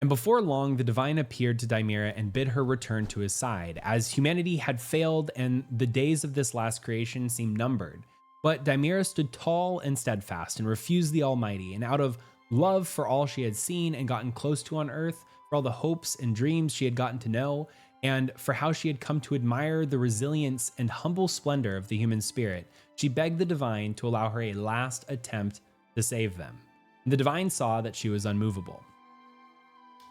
And before long, the divine appeared to Dymera and bid her return to his side, as humanity had failed and the days of this last creation seemed numbered. But Dymera stood tall and steadfast and refused the Almighty, and out of love for all she had seen and gotten close to on earth, for all the hopes and dreams she had gotten to know, and for how she had come to admire the resilience and humble splendor of the human spirit, she begged the divine to allow her a last attempt to save them. And the divine saw that she was unmovable.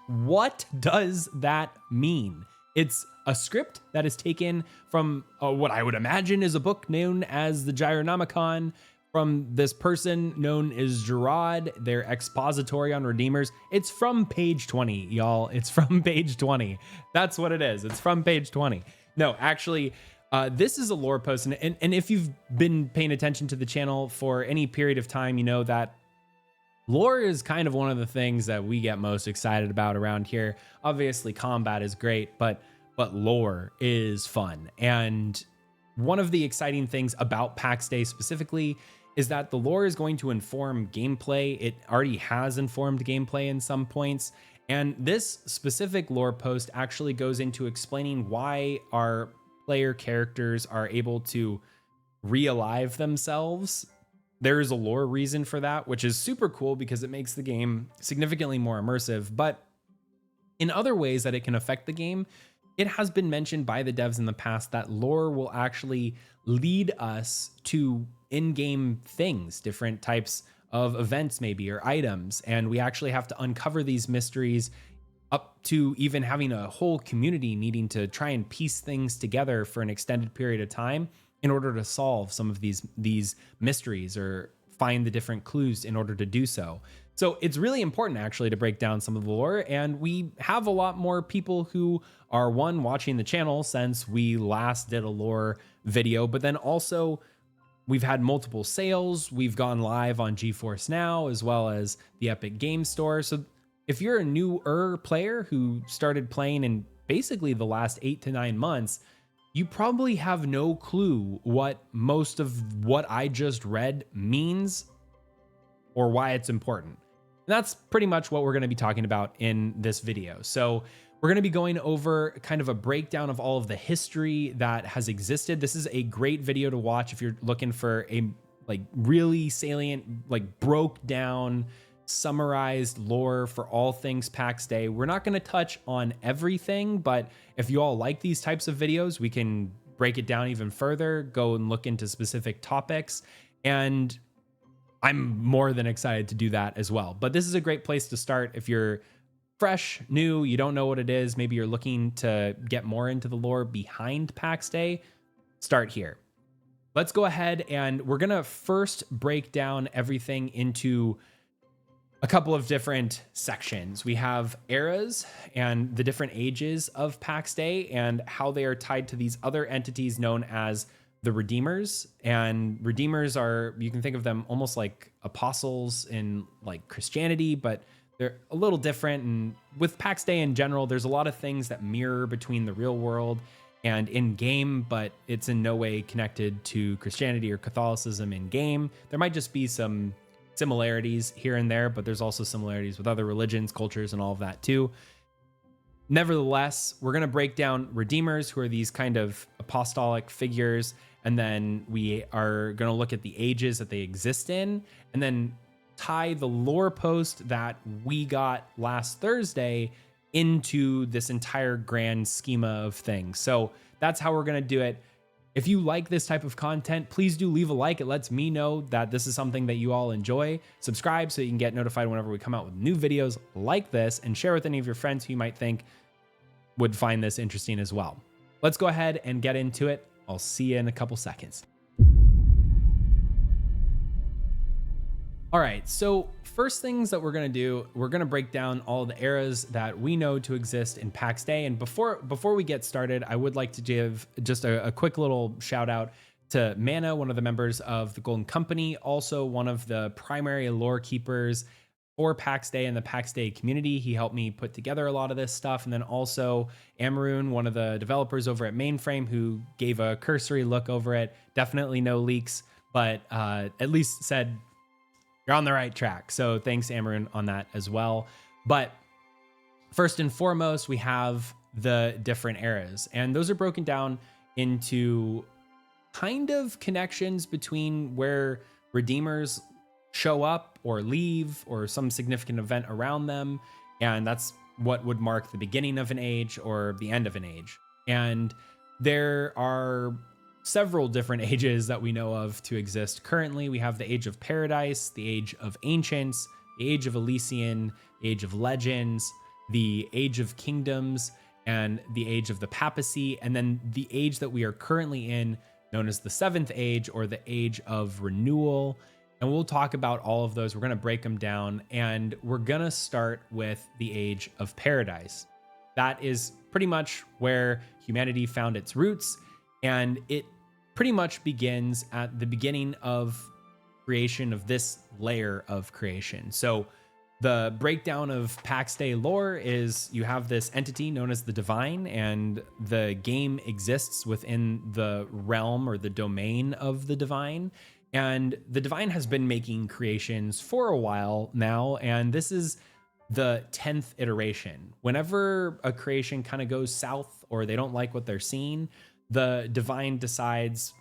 What does that mean? It's a script that is taken from what I would imagine is a book known as the Gyronomicon, from this person known as Gerard, their expository on Redeemers. It's from page 20, y'all. It's from page 20. That's what it is. It's from page 20. No, actually, this is a lore post. And if you've been paying attention to the channel for any period of time, you know that lore is kind of one of the things that we get most excited about around here. Obviously, combat is great, but lore is fun. And one of the exciting things about Pax Dei specifically is that the lore is going to inform gameplay. It already has informed gameplay in some points. And this specific lore post actually goes into explaining why our player characters are able to re-alive themselves. There's a lore reason for that, which is super cool because it makes the game significantly more immersive. But in other ways that it can affect the game, it has been mentioned by the devs in the past that lore will actually lead us to in-game things, different types of events maybe, or items. And we actually have to uncover these mysteries, up to even having a whole community needing to try and piece things together for an extended period of time in order to solve some of these mysteries or find the different clues in order to do so. So it's really important actually to break down some of the lore, and we have a lot more people who are watching the channel since we last did a lore video, but then also we've had multiple sales. We've gone live on GeForce Now as well as the Epic Game Store. So if you're a newer player who started playing in basically the last 8 to 9 months, you probably have no clue what most of what I just read means or why it's important. And that's pretty much what we're going to be talking about in this video. So we're going to be going over kind of a breakdown of all of the history that has existed. This is a great video to watch if you're looking for a really salient, broke down, summarized lore for all things Pax Dei. We're not going to touch on everything, but if you all like these types of videos, we can break it down even further, go and look into specific topics, and I'm more than excited to do that as well. But this is a great place to start if you're fresh, new, you don't know what it is, maybe you're looking to get more into the lore behind Pax Dei, start here. Let's go ahead and we're going to first break down everything into a couple of different sections. We have eras and the different ages of Pax Dei and how they are tied to these other entities known as the Redeemers. And Redeemers are, you can think of them almost like apostles in Christianity, but they're a little different. And with Pax Dei in general, there's a lot of things that mirror between the real world and in game, but it's in no way connected to Christianity or Catholicism in game. There might just be some similarities here and there, but there's also similarities with other religions, cultures, and all of that too. Nevertheless, we're going to break down Redeemers, who are these kind of apostolic figures, and then we are going to look at the ages that they exist in, and then tie the lore post that we got last Thursday into this entire grand schema of things. So that's how we're going to do it. If you like this type of content, please do leave a like. It lets me know that this is something that you all enjoy. Subscribe so you can get notified whenever we come out with new videos like this, and share with any of your friends who you might think would find this interesting as well. Let's go ahead and get into it. I'll see you in a couple seconds. All right, so first things that we're going to do, we're going to break down all the eras that we know to exist in Pax Dei. And before we get started, I would like to give just a quick little shout out to Mana, one of the members of the Golden Company, also one of the primary lore keepers for Pax Dei and the Pax Dei community. He helped me put together a lot of this stuff. And then also Amaroon, one of the developers over at Mainframe, who gave a cursory look over it. Definitely no leaks, but at least said, you're on the right track. So thanks, Amaroon, on that as well. But First and foremost, we have the different eras, and those are broken down into kind of connections between where redeemers show up or leave or some significant event around them. And that's what would mark the beginning of an age or the end of an age. And there are several different ages that we know of to exist currently. We have the Age of Paradise, the Age of Ancients, the Age of Elysian, the Age of Legends, the Age of Kingdoms, and the Age of the Papacy, and then the age that we are currently in, known as the Seventh Age or the Age of Renewal. And we'll talk about all of those. We're going to break them down, and we're going to start with the Age of Paradise. That is pretty much where humanity found its roots, and it pretty much begins at the beginning of creation of this layer of creation. So the breakdown of Pax Dei lore is you have this entity known as the Divine, and the game exists within the realm or the domain of the Divine. And the Divine has been making creations for a while now, and this is the 10th iteration. Whenever a creation kind of goes south or they don't like what they're seeing, the Divine decides,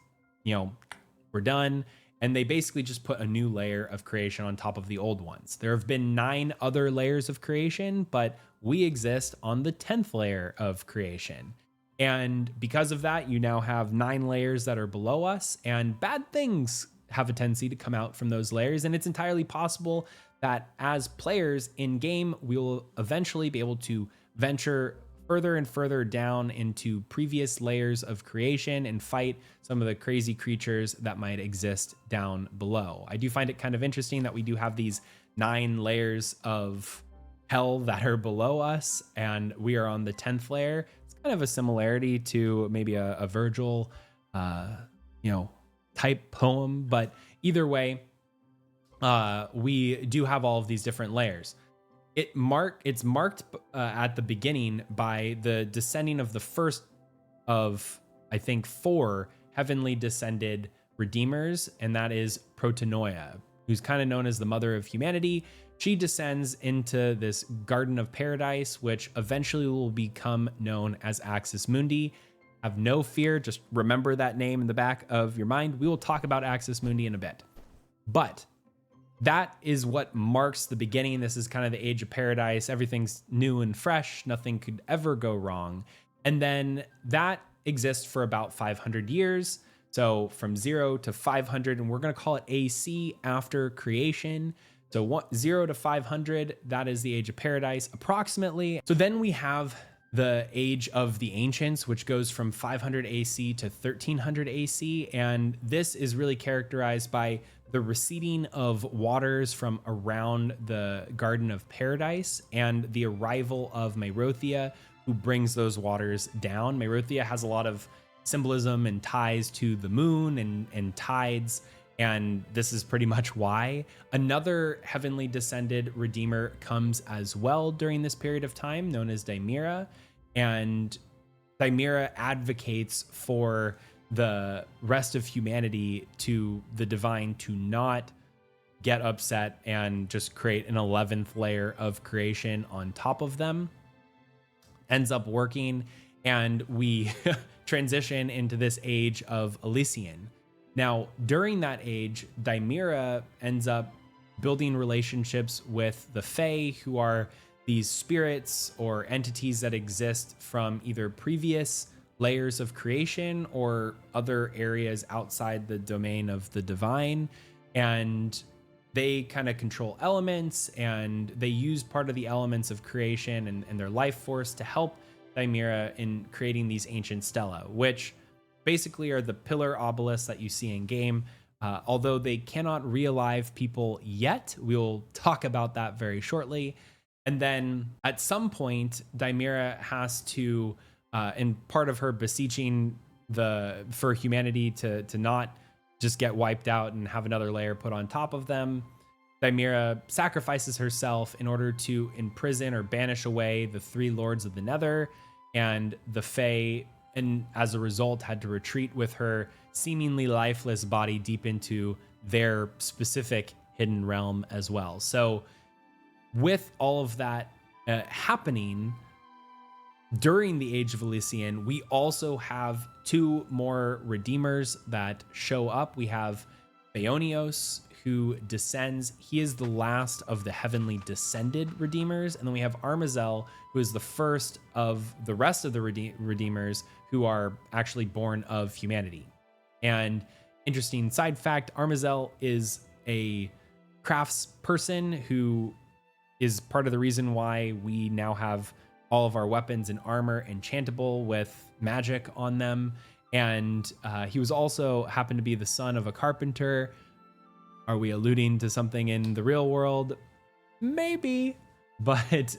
we're done. And they basically just put a new layer of creation on top of the old ones. There have been 9 other layers of creation, but we exist on the 10th layer of creation. And because of that, you now have 9 layers that are below us, and bad things have a tendency to come out from those layers. And it's entirely possible that as players in game, we will eventually be able to venture further and further down into previous layers of creation and fight some of the crazy creatures that might exist down below. I do find it kind of interesting that we do have these 9 layers of hell that are below us, and we are on the 10th layer. It's kind of a similarity to maybe a Virgil, type poem, but either way, we do have all of these different layers. It's marked at the beginning by the descending of the first of, I think, 4 heavenly descended redeemers, and that is Protanoia, who's kind of known as the mother of humanity. She descends into this Garden of Paradise, which eventually will become known as Axis Mundi. Have no fear, just remember that name in the back of your mind. We will talk about Axis Mundi in a bit. But that is what marks the beginning. This is kind of the Age of Paradise. Everything's new and fresh. Nothing could ever go wrong. And then that exists for about 500 years. So from 0 to 500, and we're going to call it AC after creation. So 0 to 500, that is the Age of Paradise approximately. So then we have the Age of the Ancients, which goes from 500 AC to 1300 AC. And this is really characterized by the receding of waters from around the Garden of Paradise and the arrival of Merothia, who brings those waters down. Merothia has a lot of symbolism and ties to the moon and tides, and this is pretty much why. Another heavenly descended redeemer comes as well during this period of time, known as Dimira, and Dimira advocates for the rest of humanity, to the Divine, to not get upset and just create an 11th layer of creation on top of them. Ends up working, and we transition into this Age of Elysian. Now, during that age, Dimira ends up building relationships with the Fae, who are these spirits or entities that exist from either previous layers of creation or other areas outside the domain of the Divine. And they kind of control elements, and they use part of the elements of creation and their life force to help Dimira in creating these ancient stela, which basically are the pillar obelisks that you see in game. Although they cannot re-alive people yet, we'll talk about that very shortly. And then at some point, Dimira has to, in part of her beseeching for humanity to not just get wiped out and have another layer put on top of them, Dimira sacrifices herself in order to imprison or banish away the 3 lords of the Nether, and the Fae, and as a result had to retreat with her seemingly lifeless body deep into their specific hidden realm as well. So with all of that happening during the Age of Elysian, we also have two more Redeemers that show up. We have Phaonios, who descends. He is the last of the heavenly descended Redeemers. And then we have Armazel, who is the first of the rest of the Redeemers who are actually born of humanity. And interesting side fact, Armazel is a crafts person who is part of the reason why we now have all of our weapons and armor enchantable with magic on them. And he was also happened to be the son of a carpenter. Are we alluding to something in the real world? Maybe, but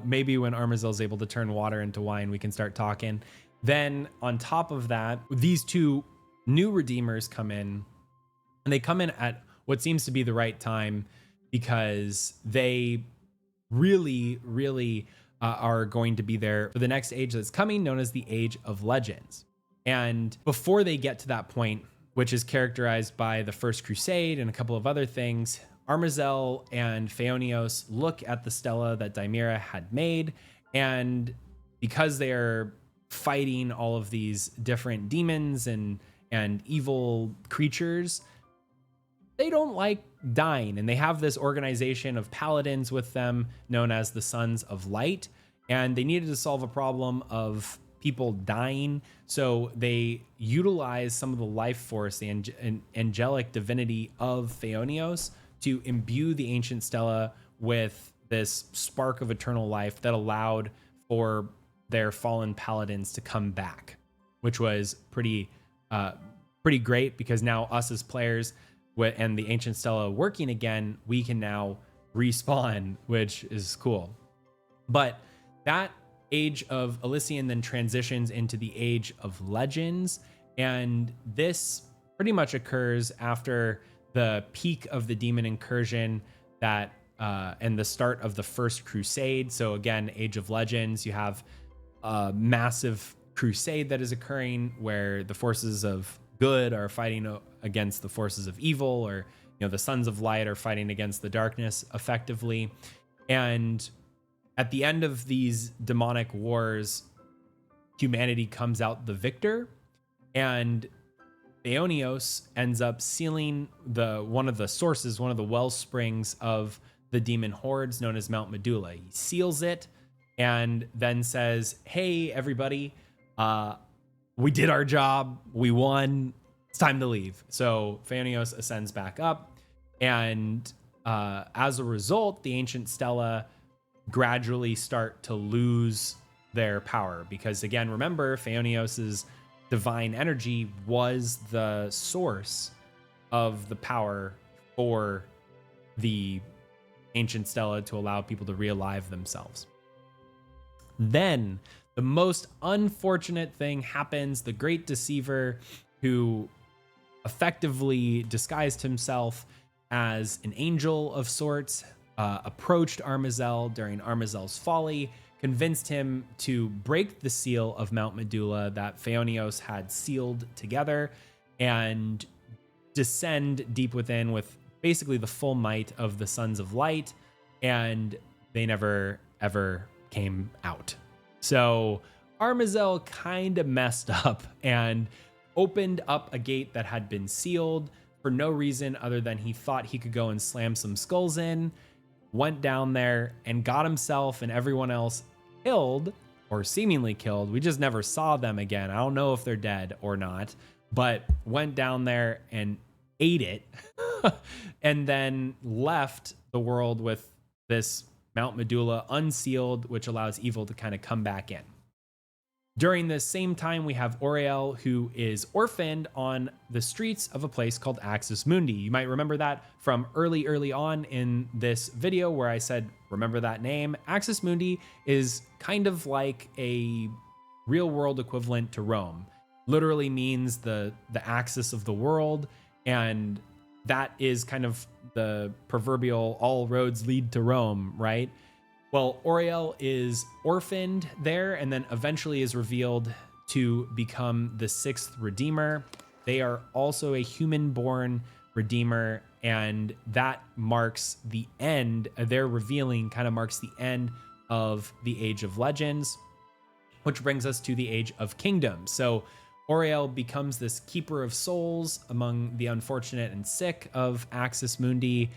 maybe when Armazel's able to turn water into wine, we can start talking. Then on top of that, these two new Redeemers come in, and they come in at what seems to be the right time, because they really are going to be there for the next age that's coming, known as the Age of Legends. And before they get to that point, which is characterized by the First Crusade and a couple of other things, Armazel and Phaonios look at the stela that Dimira had made, and because they are fighting all of these different demons and evil creatures, they don't like dying, and they have this organization of paladins with them known as the Sons of Light, and they needed to solve a problem of people dying, so they utilize some of the life force, the angelic divinity of Phaonios, to imbue the ancient stela with this spark of eternal life that allowed for their fallen paladins to come back, which was pretty great, because now us as players and the ancient stela working again, we can now respawn, which is cool. But that Age of Elysian then transitions into the Age of Legends, and this pretty much occurs after the peak of the demon incursion that and the start of the First Crusade. So again, Age of Legends, you have a massive crusade that is occurring where the forces of good are fighting against the forces of evil, or the Sons of Light are fighting against the darkness effectively. And at the end of these demonic wars, humanity comes out the victor, and Phaonios ends up sealing one of the sources, one of the well springs of the demon hordes, known as Mount Medulla. He seals it and then says, "Hey, everybody, we did our job. We won. It's time to leave." So Phaonios ascends back up, and as a result, the ancient stela gradually start to lose their power, because again, remember, Phaonios's divine energy was the source of the power for the ancient stela to allow people to realive themselves. Then the most unfortunate thing happens. The great deceiver, who effectively disguised himself as an angel of sorts, approached Armazel during Armazel's folly, convinced him to break the seal of Mount Medulla that Phaonios had sealed together, and descend deep within with basically the full might of the Sons of Light, and they never ever came out. So Armazel kind of messed up and opened up a gate that had been sealed for no reason other than he thought he could go and slam some skulls in, went down there and got himself and everyone else killed, or seemingly killed. We just never saw them again. I don't know if they're dead or not, but went down there and ate it and then left the world with this Mount Medulla unsealed, which allows evil to kind of come back in. During the same time, we have Auriel, who is orphaned on the streets of a place called Axis Mundi. You might remember that from early on in this video where I said, remember that name. Axis Mundi is kind of like a real world equivalent to Rome. Literally means the axis of the world, and that is kind of the proverbial all roads lead to Rome, right? Well, Auriel is orphaned there and then eventually is revealed to become the sixth Redeemer. They are also a human-born Redeemer, and that marks the end. Their revealing kind of marks the end of the Age of Legends, which brings us to the Age of Kingdoms. So Auriel becomes this keeper of souls among the unfortunate and sick of Axis Mundi.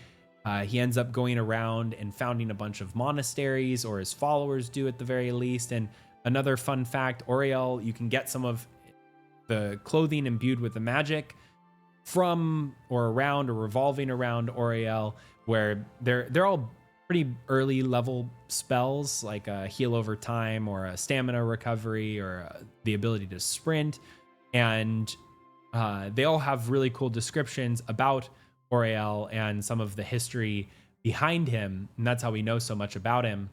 He ends up going around and founding a bunch of monasteries, or his followers do at the very least. And another fun fact, Auriel, you can get some of the clothing imbued with the magic from or around or revolving around Auriel, where they're all pretty early level spells, like a heal over time or a stamina recovery or the ability to sprint. And they all have really cool descriptions about Auriel and some of the history behind him. And that's how we know so much about him.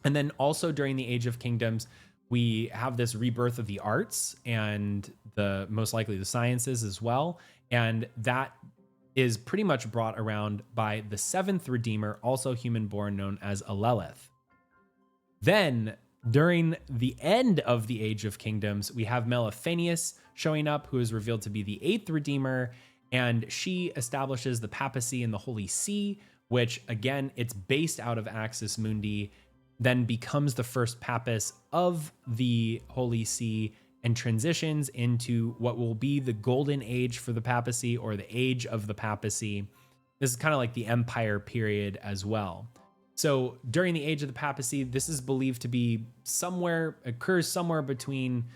And then also during the Age of Kingdoms, we have this rebirth of the arts and the most likely the sciences as well. And that is pretty much brought around by the seventh Redeemer, also human born, known as Alelith. Then during the end of the Age of Kingdoms, we have Meliphanius showing up, who is revealed to be the eighth Redeemer, and she establishes the papacy in the Holy See, which again, it's based out of Axis Mundi, then becomes the first papist of the Holy See and transitions into what will be the golden age for the papacy, or the age of the papacy. This is kind of like the empire period as well. So during the age of the papacy, this is believed to be occurs somewhere between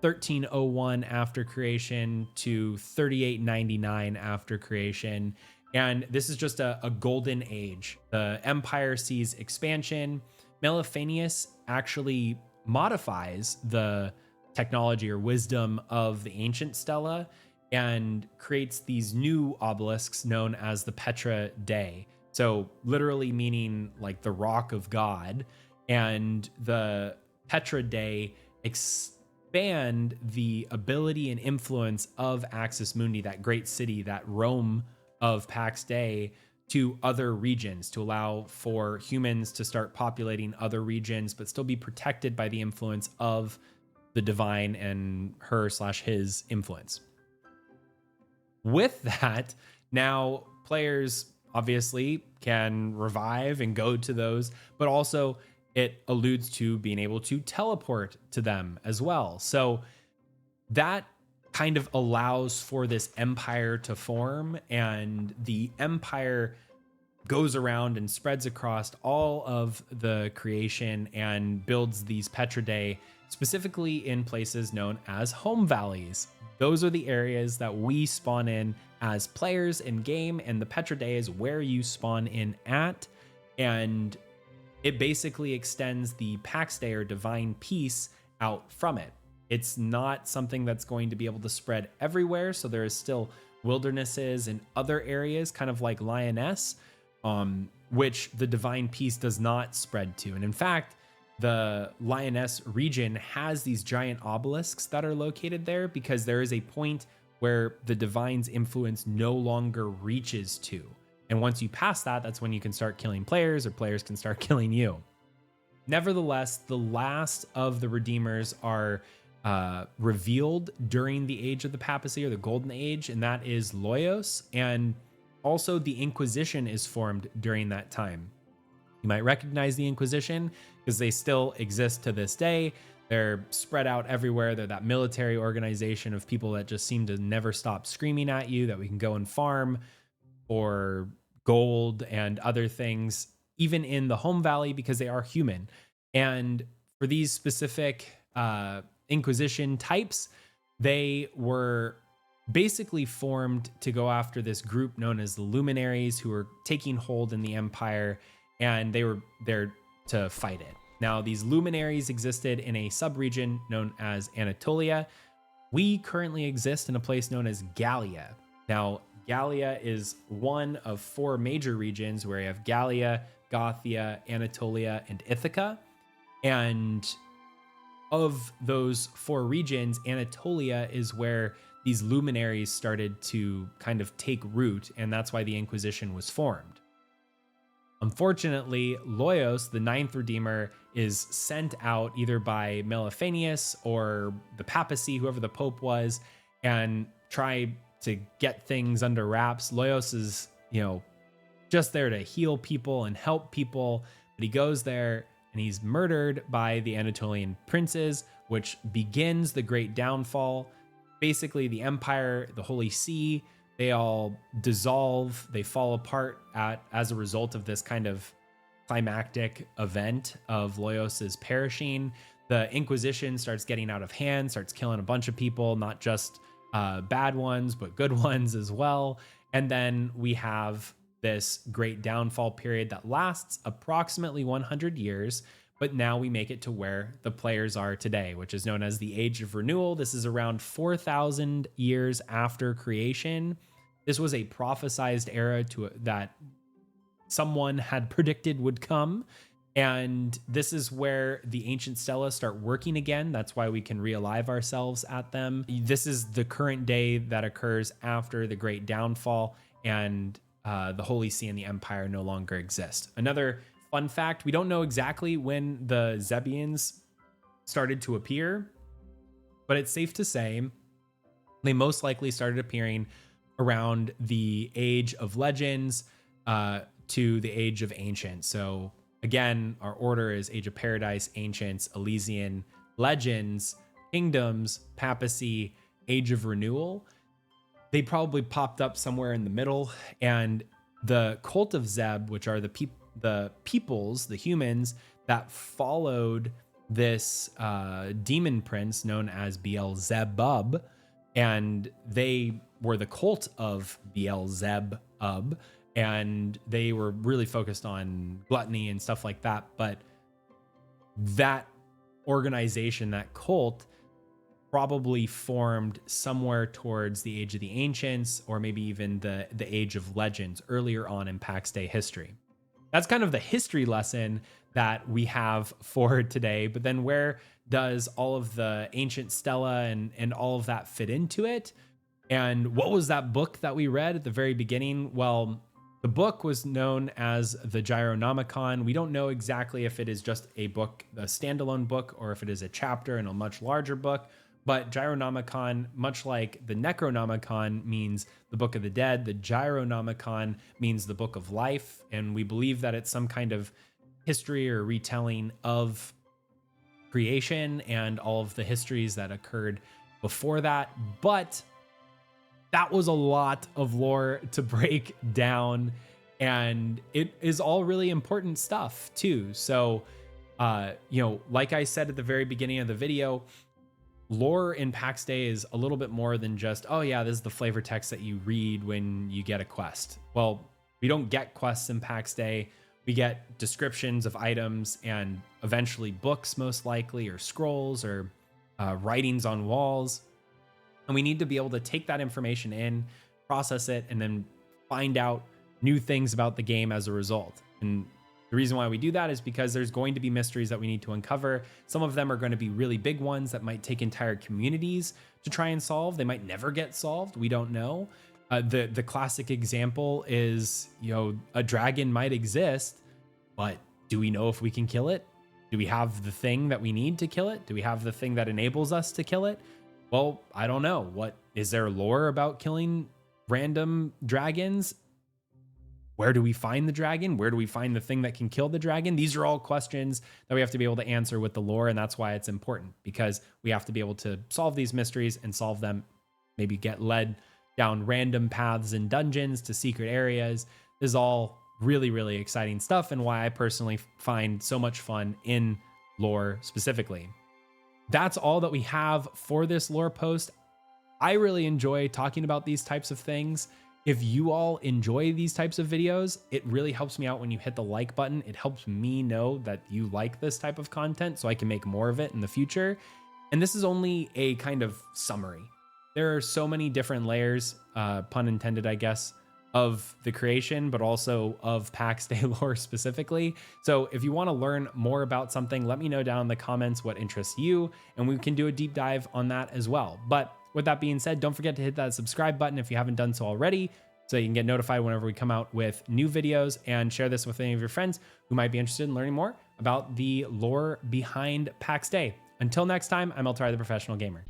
1301 after creation to 3899 after creation. And this is just a golden age. The empire sees expansion. Meliphanius actually modifies the technology or wisdom of the ancient stela and creates these new obelisks known as the Pax Dei. So literally meaning like the rock of God. And the Pax Dei expand the ability and influence of Axis Mundi, that great city, that Rome of Pax Dei, to other regions, to allow for humans to start populating other regions, but still be protected by the influence of the divine and her/his influence. With that, now players obviously can revive and go to those, but also it alludes to being able to teleport to them as well. So that kind of allows for this empire to form, and the empire goes around and spreads across all of the creation and builds these Pax Dei, specifically in places known as home valleys. Those are the areas that we spawn in as players in game, and the Pax Dei is where you spawn in at. And it basically extends the Pax Dei, or divine peace, out from it. It's not something that's going to be able to spread everywhere. So there is still wildernesses and other areas, kind of like Lioness, which the divine peace does not spread to. And in fact, the Lioness region has these giant obelisks that are located there because there is a point where the divine's influence no longer reaches to. And once you pass that, that's when you can start killing players, or players can start killing you. Nevertheless, the last of the Redeemers are revealed during the Age of the Papacy, or the Golden Age, and that is Loyos. And also the Inquisition is formed during that time. You might recognize the Inquisition because they still exist to this day. They're spread out everywhere. They're that military organization of people that just seem to never stop screaming at you that we can go and farm for gold and other things, even in the home valley, because they are human. And for these specific Inquisition types, they were basically formed to go after this group known as the Luminaries, who were taking hold in the empire, and they were there to fight it. Now, these Luminaries existed in a subregion known as Anatolia. We currently exist in a place known as Gallia. Now, Gallia is one of four major regions, where you have Gallia, Gothia, Anatolia, and Ithaca. And of those four regions, Anatolia is where these luminaries started to kind of take root, and that's why the Inquisition was formed. Unfortunately, Loyos, the ninth Redeemer, is sent out either by Meliphanius or the papacy, whoever the pope was, and try to get things under wraps. Loyos is, just there to heal people and help people, but he goes there and he's murdered by the Anatolian princes, which begins the Great Downfall. Basically, the Empire, the Holy See, they all dissolve, they fall apart as a result of this kind of climactic event of Loyos's perishing. The Inquisition starts getting out of hand, starts killing a bunch of people, not just bad ones, but good ones as well. And then we have this Great Downfall period that lasts approximately 100 years, but now we make it to where the players are today, which is known as the Age of Renewal. This is around 4,000 years after creation. This was a prophesized era that someone had predicted would come. And this is where the ancient stella start working again. That's why we can re-alive ourselves at them. This is the current day that occurs after the Great Downfall, and the Holy See and the Empire no longer exist. Another fun fact, we don't know exactly when the Zebians started to appear, but it's safe to say they most likely started appearing around the Age of Legends to the Age of Ancients. So again, our order is Age of Paradise, Ancients, Elysian, Legends, Kingdoms, Papacy, Age of Renewal. They probably popped up somewhere in the middle, and the cult of Zeb, which are the peoples, the humans that followed this demon prince known as Beelzebub, and they were the cult of Beelzebub, and they were really focused on gluttony and stuff like that. But that organization, that cult, probably formed somewhere towards the Age of the Ancients, or maybe even the Age of Legends earlier on in Pax Dei history. That's kind of the history lesson that we have for today. But then where does all of the ancient stella and all of that fit into it? And what was that book that we read at the very beginning? Well, the book was known as the Gyronomicon. We don't know exactly if it is just a book, a standalone book, or if it is a chapter in a much larger book. But Gyronomicon, much like the Necronomicon means the Book of the Dead, the Gyronomicon means the Book of Life. And we believe that it's some kind of history or retelling of creation and all of the histories that occurred before that. But that was a lot of lore to break down, and it is all really important stuff too. So, like I said at the very beginning of the video, lore in Pax Dei is a little bit more than just, oh yeah, this is the flavor text that you read when you get a quest. Well, we don't get quests in Pax Dei. We get descriptions of items and eventually books, most likely, or scrolls, or writings on walls. And we need to be able to take that information in, process it, and then find out new things about the game as a result. And the reason why we do that is because there's going to be mysteries that we need to uncover. Some of them are going to be really big ones that might take entire communities to try and solve. They might never get solved. We don't know. The classic example is, a dragon might exist, but do we know if we can kill it? Do we have the thing that we need to kill it? Do we have the thing that enables us to kill it? Well, I don't know. What is there lore about killing random dragons? Where do we find the dragon? Where do we find the thing that can kill the dragon? These are all questions that we have to be able to answer with the lore, and that's why it's important, because we have to be able to solve these mysteries and solve them, maybe get led down random paths in dungeons to secret areas. This is all really, really exciting stuff, and why I personally find so much fun in lore specifically. That's all that we have for this lore post. I really enjoy talking about these types of things. If you all enjoy these types of videos, it really helps me out when you hit the like button. It helps me know that you like this type of content so I can make more of it in the future. And this is only a kind of summary. There are so many different layers, pun intended, I guess, of the creation, but also of Pax Dei lore specifically. So if you want to learn more about something, let me know down in the comments what interests you, and we can do a deep dive on that as well. But with that being said, don't forget to hit that subscribe button if you haven't done so already, so you can get notified whenever we come out with new videos, and share this with any of your friends who might be interested in learning more about the lore behind Pax Dei. Until next time, I'm Eltari, the Professional Gamer.